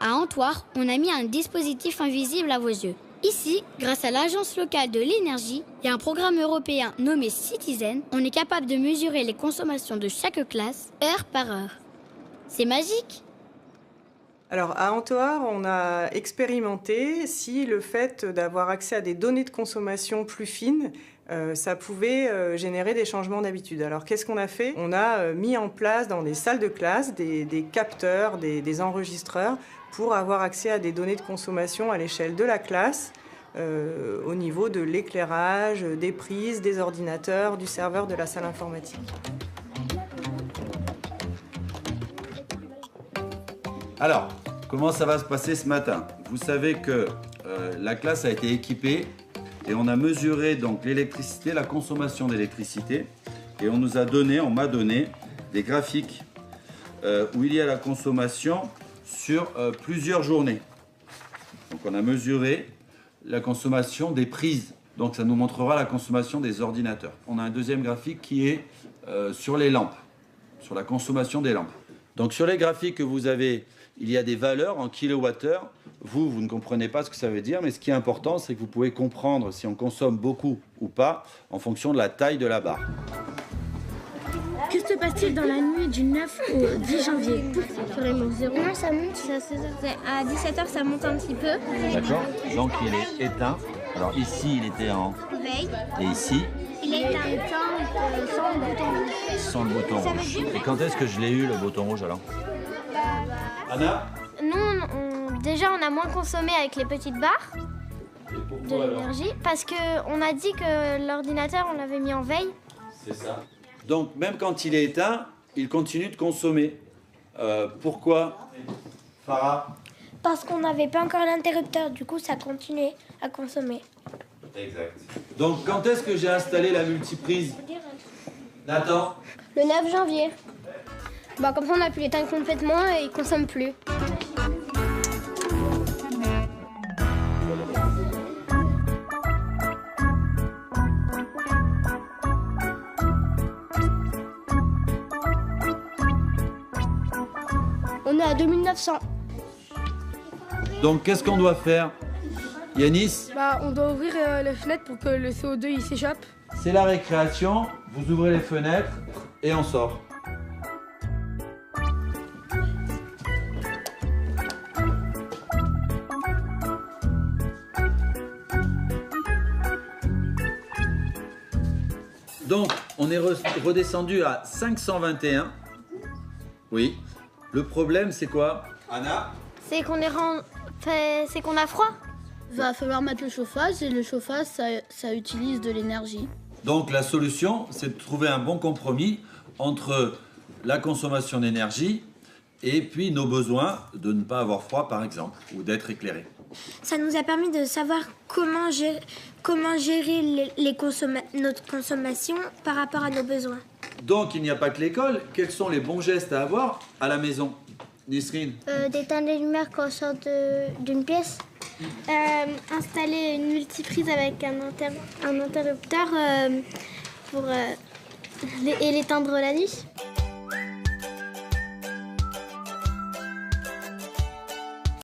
À Antoire, on a mis un dispositif invisible à vos yeux. Ici, grâce à l'Agence locale de l'énergie et un programme européen nommé Citizen, on est capable de mesurer les consommations de chaque classe, heure par heure. C'est magique! Alors, à Antoire, on a expérimenté si le fait d'avoir accès à des données de consommation plus fines, ça pouvait générer des changements d'habitude. Alors, qu'est-ce qu'on a fait? On a mis en place dans des salles de classe des capteurs, des enregistreurs pour avoir accès à des données de consommation à l'échelle de la classe, au niveau de l'éclairage, des prises, des ordinateurs, du serveur de la salle informatique. Alors, comment ça va se passer ce matin? Vous savez que la classe a été équipée et on a mesuré donc l'électricité, la consommation d'électricité, et on m'a donné des graphiques où il y a la consommation sur plusieurs journées. Donc on a mesuré la consommation des prises, donc ça nous montrera la consommation des ordinateurs. On a un deuxième graphique qui est sur les lampes, sur la consommation des lampes. Donc sur les graphiques que vous avez, il y a des valeurs en kilowattheure. Vous ne comprenez pas ce que ça veut dire, mais ce qui est important, c'est que vous pouvez comprendre si on consomme beaucoup ou pas en fonction de la taille de la barre. Que se passe-t-il dans la nuit du 9 au 10 janvier? Vraiment zéro. Non, ça monte, à 16h. À 17h, ça monte un petit peu. D'accord. Donc il est éteint. Alors ici, il était en Veille. Et ici, Il est éteint sans le bouton rouge. sans le bouton rouge. Et quand est-ce que je l'ai eu, le bouton rouge, alors? Anna? Nous, déjà, on a moins consommé avec les petites barres de l'énergie parce qu'on a dit que l'ordinateur, on l'avait mis en veille. C'est ça. Donc même quand il est éteint, il continue de consommer. Pourquoi, Farah? Parce qu'on n'avait pas encore l'interrupteur, du coup, ça continuait à consommer. Exact. Donc quand est-ce que j'ai installé la multiprise? Nathan? Le 9 janvier. Comme ça, on a pu l'éteindre complètement et il ne consomme plus. On est à 2900. Donc qu'est-ce qu'on doit faire, Yanis? On doit ouvrir les fenêtres pour que le CO2 il s'échappe. C'est la récréation, vous ouvrez les fenêtres et on sort. Donc, on est redescendu à 521. Oui. Le problème, c'est quoi, Anna? C'est qu'on a froid. Va falloir mettre le chauffage et le chauffage, ça utilise de l'énergie. Donc, la solution, c'est de trouver un bon compromis entre la consommation d'énergie et puis nos besoins de ne pas avoir froid, par exemple, ou d'être éclairé. Ça nous a permis de savoir comment gérer notre consommation par rapport à nos besoins. Donc, il n'y a pas que l'école. Quels sont les bons gestes à avoir à la maison, Nisrine? D'éteindre les lumières quand on sort d'une pièce. Installer une multiprise avec un interrupteur et l'éteindre la nuit.